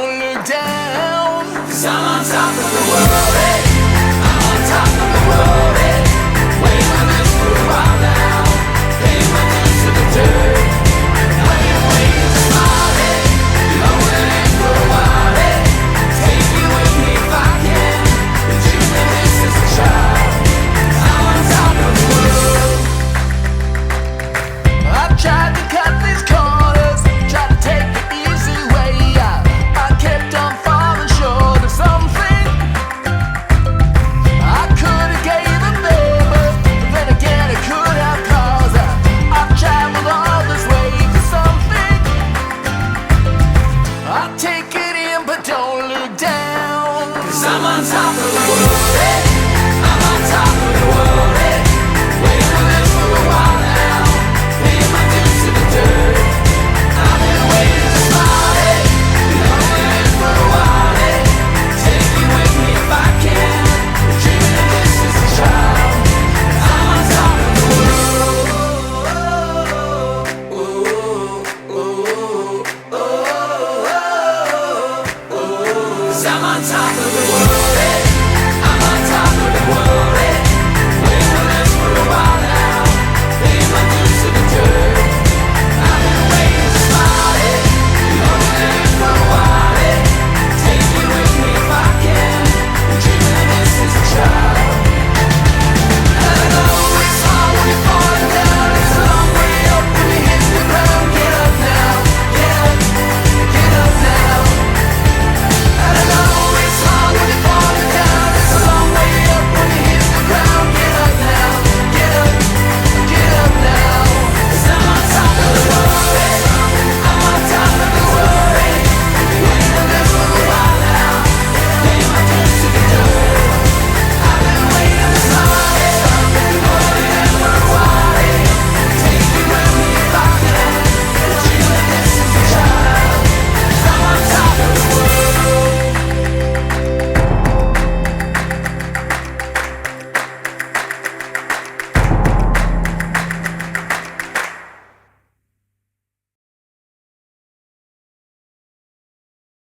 don't look down. 'Cause I'm on top of the world, hey. I'm on top of the world, hey. Waiting my dues for a while now. Paying my dues to the dirt. Playing waiting to smile, hey. Holding it for a while, hey. Take you with me if I can. The dream of this as a child. I'm on top of the world. I've tried to cut these corners, tried to take the easy way out. I kept on falling short of something. I could have gave it there, but then again I could have, cause I've traveled all this way for something. I'll take it in, but don't look down. 'Cause I'm on top of the world, hey. I'm on top of the world, hey. Waiting my dues for a while now. Paying my dues to the dirt. I've been waiting to smile, hey. Been holding it for a while, hey. Take you with me if I can. Dreaming of this as a child. I'm on top of the world. 'Cause I'm on top of the world.